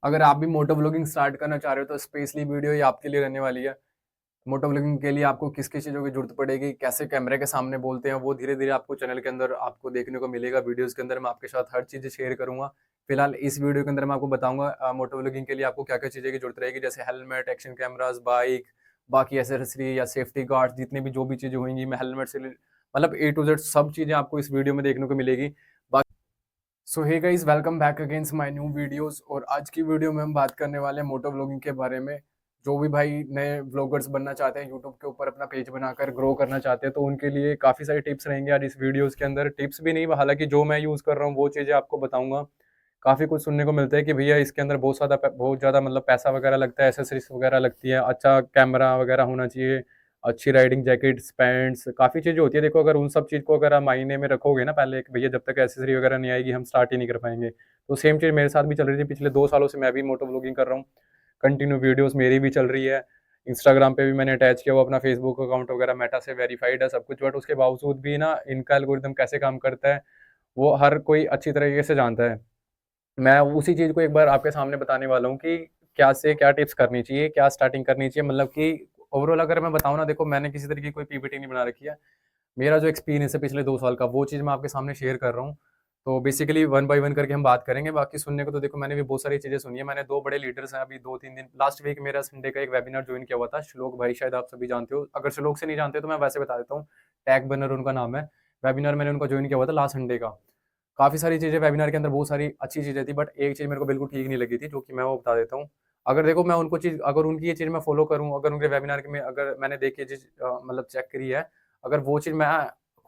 अगर आप भी मोटो व्लॉगिंग स्टार्ट करना चाह रहे हो तो स्पेशली वीडियो ये आपके लिए रहने वाली है। मोटो व्लॉगिंग के लिए आपको किस-किस चीज़ों की ज़रूरत पड़ेगी, कैसे कैमरे के सामने बोलते हैं, वो धीरे-धीरे आपको चैनल के अंदर आपको देखने को मिलेगा। वीडियोज़ के अंदर मैं आपके साथ हर चीज़ शेयर करूँगा। फिलहाल इस वीडियो के अंदर मैं आपको बताऊँगा मोटो व्लॉगिंग के लिए आपको क्या-क्या चीज़ें की ज़रूरत रहेगी, जैसे हेलमेट, एक्शन कैमराज़, बाइक, बाकी एक्सेसरी या सेफ्टी गार्ड्स जितनी भी जो भी चीज़ें होंगी, मैं हेलमेट से मतलब ए टू ज़ेड सब चीज़ें आपको इस वीडियो में देखने को मिलेगी। बा so hey guys, welcome back against my new videos. और आज की वीडियो में हम बात करने वाले हैं मोटो व्लॉगिंग के बारे में। जो भी भाई नए व्लॉगर्स बनना चाहते हैं, यूट्यूब के ऊपर अपना पेज बनाकर ग्रो करना चाहते हैं, तो उनके लिए काफ़ी सारी टिप्स रहेंगे आज इस वीडियोस के अंदर। टिप्स भी नहीं, हालांकि जो मैं यूज़ कर रहा हूँ वो चीज़ें आपको बताऊंगा। काफ़ी कुछ सुनने को मिलता है कि भैया इसके अंदर बहुत ज़्यादा मतलब पैसा वगैरह लगता है, एसेसरीज वगैरह लगती है, अच्छा कैमरा वगैरह होना चाहिए, अच्छी राइडिंग जैकेट्स, पैंट्स, काफ़ी चीज़ें होती है। देखो, अगर उन सब चीज़ को अगर आप मायने में रखोगे ना पहले कि भैया जब तक एसेसरी वगैरह नहीं आएगी हम स्टार्ट ही नहीं कर पाएँगे। तो सेम चीज़ मेरे साथ भी चल रही थी। पिछले 2 सालों से मैं भी मोटो व्लॉगिंग कर रहा हूँ। कंटिन्यू वीडियोज़ मेरी भी चल रही है। इंस्टाग्राम पे भी मैंने अटैच किया हुआ अपना फेसबुक अकाउंट वगैरह, मेटा से वेरिफाइड है सब कुछ। बट उसके बावजूद भी ना इनका एल्गोरिदम कैसे काम करता है, वो हर कोई अच्छी तरीके से जानता है। मैं उसी चीज़ को एक बार आपके सामने बताने वाला हूँ कि क्या से क्या टिप्स करनी चाहिए, क्या स्टार्टिंग करनी चाहिए। मतलब कि ओवरऑल अगर मैं बताऊँ ना, देखो मैंने किसी तरीके की कोई पीपीटी नहीं बना रखी है। मेरा जो एक्सपीरियंस है पिछले 2 साल का, वो चीज़ मैं आपके सामने शेयर कर रहा हूँ। तो बेसिकली वन बाय वन करके हम बात करेंगे। बाकी सुनने को तो देखो मैंने भी बहुत सारी चीज़ें सुनी है। मैंने 2 बड़े लीडर्स हैं, अभी 2-3 दिन लास्ट वीक मेरा संडे का एक वेबिनार जॉइन किया हुआ था। श्लोक भाई, शायद आप सभी जानते हो। अगर श्लोक से नहीं जानते तो मैं वैसे बता देता हूँ। टैग बनर उनका नाम है। वेबिनार मैंने उनका जॉइन किया हुआ था लास्ट संडे का। काफ़ी सारी चीज़ें वेबिनार के अंदर, बहुत सारी अच्छी चीज़ें थी, बट एक चीज़ मेरे को बिल्कुल ठीक नहीं लगी थी, जो कि मैं वो बता देता हूँ। अगर देखो मैं उनको चीज़ अगर उनकी ये चीज़ मैं फ़ॉलो करूँ, अगर उनके वेबिनार में अगर मैंने देख के चीज़ मतलब चेक करी है, अगर वो चीज़ मैं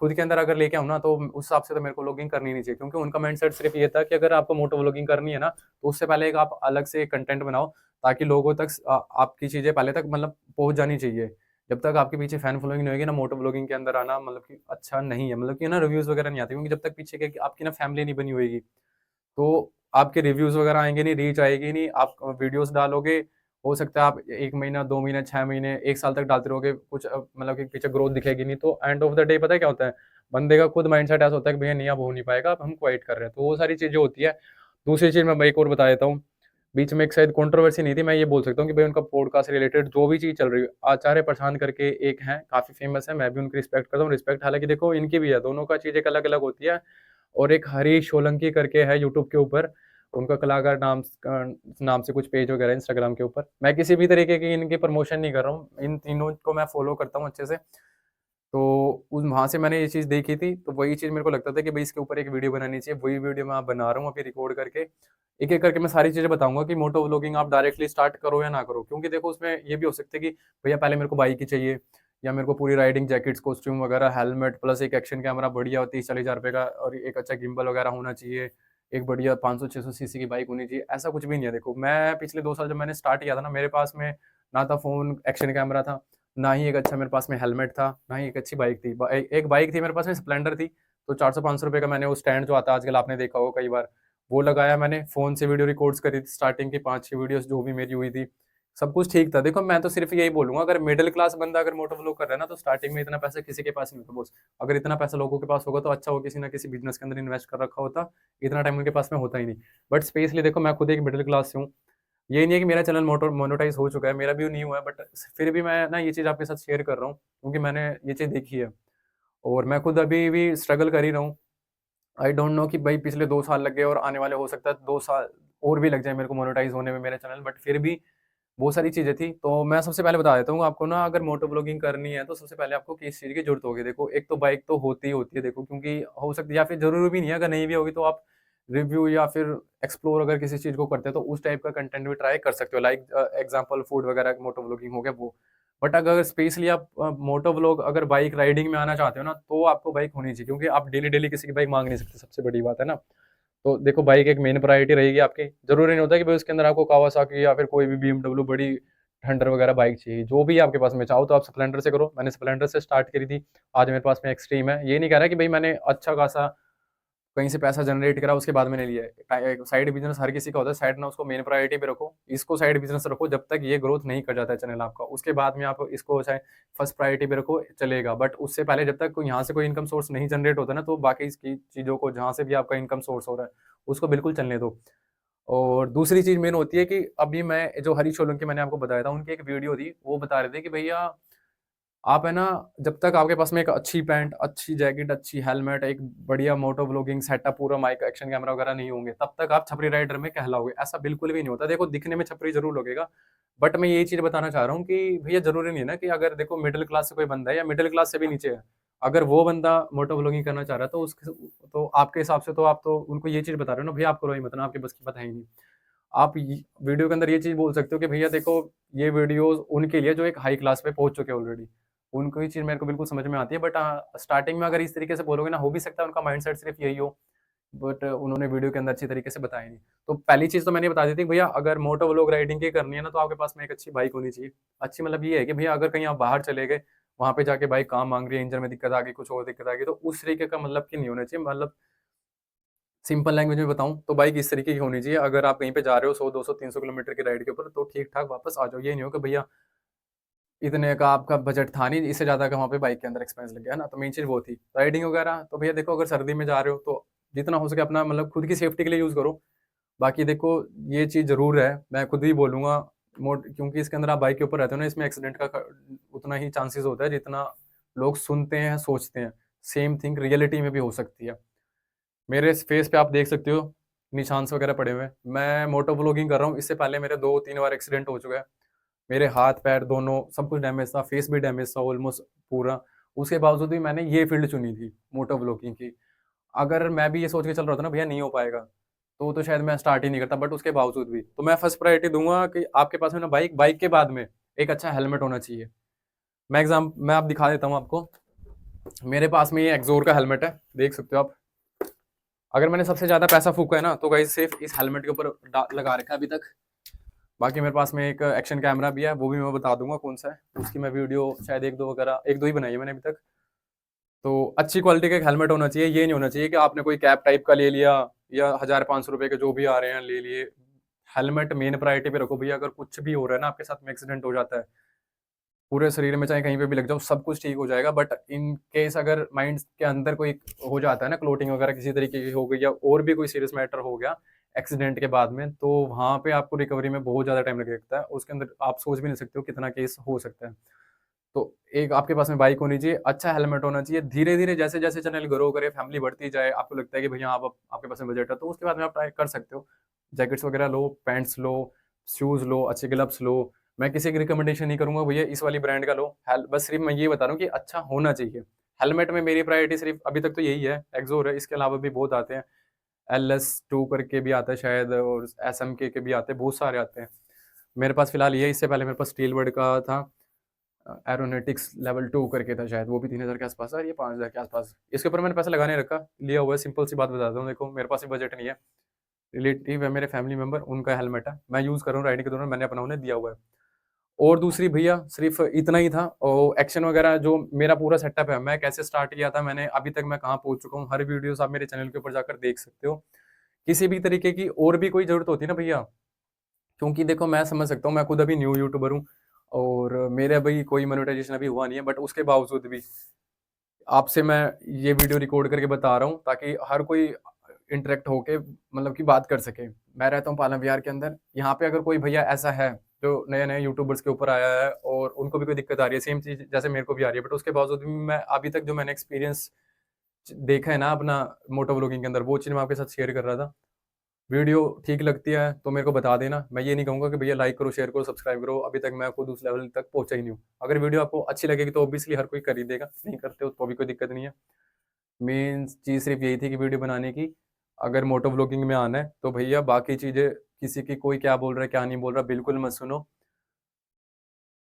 खुद के अंदर अगर लेके आऊँ ना, तो उस हिसाब से तो मेरे को व्लॉगिंग करनी नहीं चाहिए। क्योंकि उनका माइंडसेट सिर्फ़ ये था कि अगर आपको मोटो व्लॉगिंग करनी है ना, तो उससे पहले एक आप अलग से कंटेंट बनाओ, ताकि लोगों तक आपकी चीज़ें पहले तक मतलब पहुँच जानी चाहिए। जब तक आपके पीछे फैन फॉलोइंग नहीं होगी ना, मोटो व्लॉगिंग के अंदर आना मतलब कि अच्छा नहीं है। मतलब कि ना रिव्यूज़ वगैरह नहीं आते, क्योंकि जब तक पीछे के आपकी ना फैमिली नहीं बनी होएगी, तो आपके रिव्यूज़ वगैरह आएँगे नहीं, रीच आएगी नहीं। आप वीडियोज़ डालोगे, हो सकता है आप 1 महीना, 2 महीने, 6 महीने, 1 साल तक डालते रहोगे, कुछ मतलब कि पीछे ग्रोथ दिखेगी नहीं, तो एंड ऑफ द डे पता है क्या होता है? बंदे का खुद माइंडसेट ऐसा होता है कि भैया नहीं अब हो नहीं पाएगा, अब हम क्विट कर रहे हैं। तो वो सारी चीज़ें होती है। दूसरी चीज़ मैं एक और बता देता हूँ। बीच में एक शायद कंट्रोवर्सी नहीं थी, मैं ये बोल सकता हूँ कि भई उनका पॉडकास्ट से रिलेटेड जो भी चीज़ चल रही है, आचार्य प्रशांत करके एक हैं, काफ़ी फेमस है, मैं भी उनकी रिस्पेक्ट करता हूँ। रिस्पेक्ट हालाँकि देखो इनकी भी है, दोनों का चीज़ एक अलग-अलग होती है। और एक हरीश सोलंकी करके है यूट्यूब के ऊपर, उनका कलाकार नाम से कुछ पेज वगैरह है इंस्टाग्राम के ऊपर। मैं किसी भी तरीके की इनकी प्रमोशन नहीं कर रहा हूँ, इन तीनों को मैं फ़ॉलो करता हूँ अच्छे से। तो उन वहाँ से मैंने ये चीज़ देखी थी, तो वही चीज़ मेरे को लगता था कि भई इसके ऊपर एक वीडियो बनानी चाहिए, वही वीडियो मैं बना रहा हूँ अभी रिकॉर्ड करके। एक-एक करके मैं सारी चीज़ें बताऊँगा कि मोटो व्लॉगिंग आप डायरेक्टली स्टार्ट करो या ना करो। क्योंकि देखो उसमें ये भी हो सकता है कि भैया पहले मेरे को बाइक ही चाहिए, या मेरे को पूरी राइडिंग जैकेट्स, कॉस्ट्यूम वगैरह, हेलमेट प्लस एक एक्शन कैमरा बढ़िया 30-40 हज़ार रुपए का, और एक अच्छा गिम्बल वगैरह होना चाहिए। एक बढ़िया 500-600 सीसी की बाइक होनी चाहिए। ऐसा कुछ भी नहीं है देखो, मैं पिछले 2 साल जब मैंने स्टार्ट किया था ना, मेरे पास में ना था फ़ोन, एक्शन कैमरा था, ना ही एक अच्छा मेरे पास में हेलमेट था, ना ही एक अच्छी बाइक थी। एक बाइक थी मेरे पास में, स्प्लेंडर थी, तो 400-500 रुपए का मैंने वो स्टैंड जो आता है आजकल, आपने देखा होगा कई बार, वो लगाया मैंने, फ़ोन से वीडियो रिकॉर्ड्स करी थी स्टार्टिंग की 5-6 वीडियोज़ जो भी मेरी हुई थी, सब कुछ ठीक था। देखो मैं तो सिर्फ़ यही बोलूँगा, अगर मिडल क्लास बंदा अगर मोटो व्लॉग कर रहा है ना, तो स्टार्टिंग में इतना पैसा किसी के पास नहीं होता बॉस। अगर इतना पैसा लोगों के पास होगा तो अच्छा, वो किसी न किसी बिज़नेस के अंदर इन्वेस्ट कर रखा होता, इतना टाइम उनके पास में होता ही नहीं। बट स्पेशली देखो, मैं खुद एक मिडल क्लास से हूँ। ये नहीं है कि मेरा चैनल मोनेटाइज़ हो चुका है, मेरा भी नहीं हुआ है, बट फिर भी मैं ना ये चीज़ आपके साथ शेयर कर रहा हूँ, क्योंकि मैंने ये चीज़ देखी है और मैं खुद अभी भी स्ट्रगल कर ही रहा हूँ। आई डोंट नो कि भाई पिछले 2 साल लग गए और आने वाले हो सकता है 2 साल और भी लग जाए मेरे को मोनेटाइज़ होने में मेरा चैनल, बट फिर भी बहुत सारी चीज़ें थी। तो मैं सबसे पहले बता देता हूँ आपको ना, अगर मोटो व्लॉगिंग करनी है तो सबसे पहले आपको किस चीज़ की ज़रूरत होगी। देखो, एक तो बाइक तो होती ही होती है देखो, क्योंकि हो सकती है, या फिर ज़रूरी भी नहीं है, अगर नहीं भी होगी तो आप रिव्यू या फिर एक्सप्लोर अगर किसी चीज़ को करते हैं तो उस टाइप का कंटेंट भी ट्राई कर सकते हो। लाइक एग्ज़ाम्पल फूड वगैरह मोटो व्लॉगिंग हो गया वो। बट अगर स्पेशली आप मोटो व्लॉग अगर बाइक राइडिंग में आना चाहते हो ना, तो आपको बाइक होनी चाहिए, क्योंकि आप डेली-डेली किसी की बाइक माँग नहीं सकते, सबसे बड़ी बात है ना। तो देखो, बाइक एक मेन प्रायोरिटी रहेगी आपकी। ज़रूरी नहीं होता कि भाई उसके अंदर आपको कावासाकी या फिर कोई भी बीएमडब्ल्यू बड़ी थंडर वगैरह बाइक चाहिए। जो भी आपके पास में, चाहो तो आप स्प्लेंडर से करो। मैंने स्प्लेंडर से स्टार्ट करी थी। आज मेरे पास में एक्सट्रीम है। ये नहीं कह रहा कि भाई मैंने अच्छा खासा कहीं से पैसा जनरेट करा उसके बाद मैंने लिया है। एक साइड बिज़नेस हर किसी का होता है, साइड ना उसको मेन प्रायोरिटी पे रखो। इसको साइड बिज़नेस रखो जब तक ये ग्रोथ नहीं कर जाता है चैनल आपका। उसके बाद में आप इसको चाहे फर्स्ट प्रायोरिटी पे रखो, चलेगा। बट उससे पहले जब तक कोई यहाँ से कोई इनकम सोर्स नहीं जनरेट होता ना, तो बाकी की चीज़ों को, जहाँ से भी आपका इनकम सोर्स हो रहा है, उसको बिल्कुल चलने दो। और दूसरी चीज़ मेन होती है कि अभी मैं जो हरीश सोलंकी मैंने आपको बताया था, उनकी एक वीडियो थी, वो बता रहे थे कि भैया आप है ना, जब तक आपके पास में एक अच्छी पैंट, अच्छी जैकेट, अच्छी हेलमेट, एक बढ़िया मोटो व्लॉगिंग सेटअप, पूरा माइक, एक्शन कैमरा वगैरह नहीं होंगे, तब तक आप छपरी राइडर में कहलाओगे। ऐसा बिल्कुल भी नहीं होता। देखो दिखने में छपरी ज़रूर लगेगा, बट मैं यही चीज़ बताना चाह रहा हूँ कि भैया ज़रूरी नहीं है ना कि अगर देखो मिडिल क्लास से कोई बंदा है या मिडिल क्लास से भी नीचे है, अगर वो बंदा मोटो व्लॉगिंग करना चाह रहा है तो उसके तो आपके हिसाब से तो आप तो उनको ये चीज़ बता रहे हो ना, भैया आप करो ही मत ना, आपके बस की बात है ही नहीं। आप ये वीडियो के अंदर ये चीज़ बोल सकते हो कि भैया देखो, ये वीडियोज़ उनके लिए जो एक हाई क्लास पे पहुँच चुके हैं ऑलरेडी। उनको ये चीज़ मेरे को बिल्कुल समझ में आती है, बट स्टार्टिंग में अगर इस तरीके से बोलोगे ना, हो भी सकता है उनका माइंडसेट सिर्फ़ यही हो, बट उन्होंने वीडियो के अंदर अच्छी तरीके से बताया नहीं। तो पहली चीज़ तो मैंने बता दी थी भैया, अगर मोटो व्लॉग राइडिंग की करनी है ना, तो आपके पास में एक अच्छी बाइक होनी चाहिए। अच्छी मतलब ये है कि भैया अगर कहीं आप बाहर चले गए, वहाँ पे जाके बाइक काम माँग रही है, इंजन में दिक्कत आ गई, कुछ और दिक्कत आ गई, तो उस तरीके का मतलब कि नहीं होना चाहिए। मतलब सिंपल लैंग्वेज में बताऊँ तो बाइक इस तरीके की होनी चाहिए, अगर आप कहीं पे जा रहे हो 100, 200, 300 किलोमीटर की राइड के ऊपर, तो ठीक-ठाक वापस आ जाओ। ये नहीं हो कि भैया इतने का आपका बजट था नहीं, इससे ज़्यादा का वहाँ पे बाइक के अंदर एक्सपेंस लग गया, है ना? तो मेन चीज़ वो थी। राइडिंग वगैरह तो भैया देखो, अगर सर्दी में जा रहे हो तो जितना हो सके अपना मतलब खुद की सेफ्टी के लिए यूज़ करो। बाकी देखो, ये चीज़ ज़रूर है, मैं खुद ही बोलूँगा, मोड क्योंकि इसके अंदर आप बाइक के ऊपर रहते हो ना, इसमें एक्सीडेंट का ख उतना ही चांसेस होता है जितना लोग सुनते हैं, सोचते हैं। सेम थिंग रियलिटी में भी हो सकती है। मेरे इस फेस पे आप देख सकते हो, निशान्स वगैरह पड़े हुए हैं। मैं मोटो व्लॉगिंग कर रहा हूँ, इससे पहले मेरे 2-3 बार एक्सीडेंट हो चुका है। मेरे हाथ-पैर दोनों सब कुछ डैमेज था, फेस भी डैमेज था ऑलमोस्ट पूरा। उसके बावजूद भी मैंने ये फ़ील्ड चुनी थी, मोटो व्लॉगिंग की। अगर मैं भी ये सोच के चल रहा था ना भैया नहीं हो पाएगा, तो शायद मैं स्टार्ट ही नहीं करता, बट उसके बावजूद भी। तो मैं फर्स्ट प्रायोरिटी दूँगा कि आपके पास में ना बाइक, बाइक के बाद में एक अच्छा हेलमेट होना चाहिए। मैं आप दिखा देता हूँ आपको। मेरे पास में ये एक्सोर का हेलमेट है, देख सकते हो आप। अगर मैंने सबसे ज़्यादा पैसा फूँका है ना, तो गाइस सिर्फ़ इस हेलमेट के ऊपर डा लगा रखा है अभी तक। बाकी मेरे पास में एक एक्शन कैमरा भी है, वो भी मैं बता दूँगा कौन-सा है। उसकी मैं वीडियो शायद 1-2 वगैरह 1-2 ही बनाई है मैंने अभी तक। तो अच्छी क्वालिटी का एक हेलमेट होना चाहिए, ये नहीं होना चाहिए कि आपने कोई कैप टाइप का ले लिया या ₹1000-500 के जो भी आ रहे हैं ले लिए। हेलमेट मेन प्रायोरिटी पे रखो भैया, अगर कुछ भी हो रहा है ना, आपके साथ में एक्सीडेंट हो जाता है, पूरे शरीर में चाहे कहीं पे भी लग जाओ, सब कुछ ठीक हो जाएगा, बट इन केस अगर माइंड के अंदर कोई हो जाता है ना, क्लोटिंग वगैरह किसी तरीके की हो गई या और भी कोई सीरियस मैटर हो गया एक्सीडेंट के बाद में, तो वहाँ पे आपको रिकवरी में बहुत ज़्यादा टाइम लग सकता है। उसके अंदर आप सोच भी नहीं सकते हो कितना केस हो सकता है। तो एक आपके पास में बाइक होनी चाहिए, अच्छा हेलमेट होना चाहिए। धीरे-धीरे जैसे-जैसे चैनल ग्रो करे, फैमिली बढ़ती जाए, आपको लगता है कि भैया आप आपके पास में बजट है, तो उसके बाद में आप ट्राई कर सकते हो। जैकेट्स वगैरह लो, पैंट्स लो, शूज़ लो, अच्छे ग्लव्स लो। मैं किसी की रिकमेंडेशन नहीं करूँगा भैया इस वाली ब्रांड का लो। हेल बस सिर्फ़ मैं ये बता रहा हूँ कि अच्छा होना चाहिए। हेलमेट में मेरी प्रायोरिटी सिर्फ़ अभी तक तो यही है, एक्सोर है, इसके अलावा भी बहुत आते हैं। एलएस2 करके भी आता है शायद, और एसएमके के भी आते हैं, बहुत सारे आते हैं। मेरे पास फिलहाल ये है, इससे पहले मेरे पास स्टीलबर्ड का था। एरोनॉटिक्स लेवल 2 करके था शायद, वो भी 3000 के आस-पास था और ये 5000 के आस-पास। इसके ऊपर मैंने पैसा लगा नहीं रखा, लिया हुआ है, सिंपल सी बात बताता हूँ, देखो मेरे पास भी बजट नहीं है। रिलेटिव है मेरे फैमिली मेंबर, उनका हेलमेट है, मैं यूज़ कर रहा हूँ राइडिंग के दौरान, मैंने अपना उन्हें दिया हुआ है। और दूसरी भैया सिर्फ़ इतना ही था, और एक्शन वगैरह जो मेरा पूरा सेटअप है, मैं कैसे स्टार्ट किया था मैंने, अभी तक मैं कहाँ पहुँच चुका हूँ, हर वीडियोज़ आप मेरे चैनल के ऊपर जाकर देख सकते हो। किसी भी तरीके की और भी कोई ज़रूरत होती है ना भैया, क्योंकि देखो मैं समझ सकता हूँ, मैं खुद अभी न्यू यूट्यूबर हूँ और मेरे अभी कोई मोनेटाइज़ेशन अभी हुआ नहीं है, बट उसके बावजूद भी आपसे मैं ये वीडियो रिकॉर्ड करके बता रहा हूँ ताकि हर कोई इंटरेक्ट होके मतलब कि बात कर सके। मैं रहता हूँ पालम विहार के अंदर, यहाँ पे अगर कोई भैया ऐसा है जो नए-नए यूट्यूबर्स के ऊपर आया है और उनको भी कोई दिक्कत आ रही है, सेम चीज़ जैसे मेरे को भी आ रही है, बट उसके बावजूद भी मैं अभी तक जो मैंने एक्सपीरियंस देखा है ना अपना मोटो व्लॉगिंग के अंदर, वो चीज़ मैं आपके साथ शेयर कर रहा था। वीडियो ठीक लगती है तो मेरे को बता देना। मैं ये नहीं कहूँगा कि भैया लाइक करो, शेयर करो, सब्सक्राइब करो, अभी तक मैं खुद उस लेवल तक पहुँचा ही नहीं हूँ। अगर वीडियो आपको अच्छी लगेगी तो ऑब्वियसली हर कोई कर ही देगा, नहीं करते हो तो भी कोई दिक्कत नहीं है। मेन चीज़ सिर्फ़ यही थी कि वीडियो बनाने की, अगर मोटो व्लॉगिंग में आना है तो भैया बाकी चीज़ें किसी की कोई क्या बोल रहा है, क्या नहीं बोल रहा, बिल्कुल मत सुनो।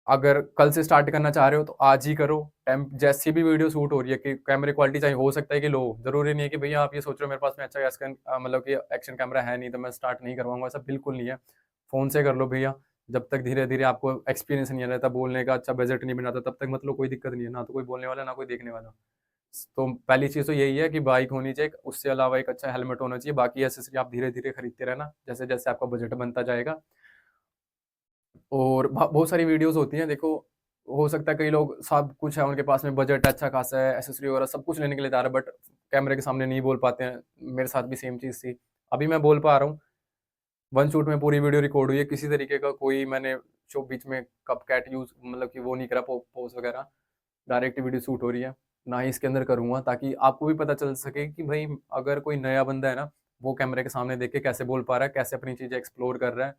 अगर कल से स्टार्ट करना चाह रहे हो तो आज ही करो। जैसी भी वीडियो शूट हो रही है कि कैमरे क्वालिटी चाहे हो सकता है कि लो हो, ज़रूरी नहीं है कि भैया आप ये सोच रहे हो मेरे पास में अच्छा मतलब कि एक्शन कैमरा है नहीं तो मैं स्टार्ट नहीं करवाऊँगा, ऐसा बिल्कुल नहीं है। फ़ोन से कर लो भैया, जब तक धीरे-धीरे आपको एक्सपीरियंस नहीं आ रहता बोलने का, अच्छा बजट नहीं बनाता, तब तक मत लो, कोई दिक्कत नहीं है। ना तो कोई बोलने वाला, ना कोई देखने वाला। तो पहली चीज़ तो यही है कि बाइक होनी चाहिए, उससे अलावा एक अच्छा हेलमेट होना चाहिए, बाकी एक्सेसरी आप धीरे-धीरे खरीदते रहना, जैसे-जैसे आपका बजट बनता जाएगा। और बहुत सारी वीडियोज़ होती हैं, देखो हो सकता है कई लोग सब कुछ है उनके पास में, बजट अच्छा खासा है, एक्सेसरी वगैरह सब कुछ लेने के लिए तैयार है, बट कैमरे के सामने नहीं बोल पाते हैं। मेरे साथ भी सेम चीज़ थी। अभी मैं बोल पा रहा हूँ, वन शूट में पूरी वीडियो रिकॉर्ड हुई है, किसी तरीके का कोई मैंने जो बीच में कप कैट यूज़ मतलब कि वो नहीं करा, पोज़ वगैरह, डायरेक्ट वीडियो शूट हो रही है, ना ही इसके अंदर करूँगा, ताकि आपको भी पता चल सके कि भाई अगर कोई नया बंदा है ना, वो कैमरे के सामने देख के कैसे बोल पा रहा है, कैसे अपनी चीज़ें एक्सप्लोर कर रहा है।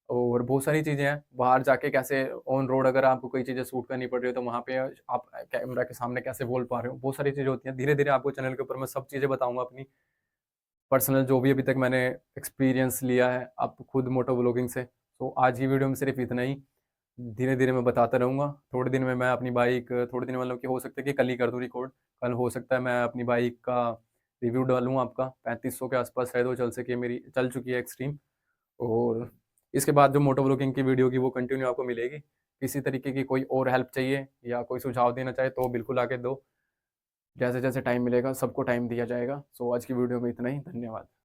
और बहुत सारी चीज़ें हैं, बाहर जाके कैसे ऑन रोड अगर आपको कोई चीज़ें शूट करनी पड़ रही है, तो वहाँ पे आप कैमरा के सामने कैसे बोल पा रहे हो, बहुत सारी चीज़ें होती हैं। धीरे-धीरे आपको चैनल के ऊपर मैं सब चीज़ें बताऊँगा अपनी पर्सनल, जो भी अभी तक मैंने एक्सपीरियंस लिया है, आप खुद मोटो व्लॉगिंग से। तो आज की वीडियो में सिर्फ़ इतना ही। धीरे-धीरे मैं बताता रहूँगा। थोड़े दिन में मैं अपनी बाइक, थोड़े दिन मतलब कि हो सकता है कि कल ही कर दूँ रिकॉर्ड। कल हो सकता है मैं अपनी बाइक का रिव्यू डालूँ आपका, 3500 के आस-पास शायद वो चल सके, मेरी चल चुकी है एक्सट्रीम। और इसके बाद जो मोटो व्लॉगिंग की वीडियो होगी वो कंटिन्यू आपको मिलेगी। किसी तरीके की कोई और हेल्प चाहिए या कोई सुझाव देना चाहे तो बिल्कुल आके दो। जैसे-जैसे टाइम मिलेगा सबको टाइम दिया जाएगा। सो आज की वीडियो में इतना ही। धन्यवाद।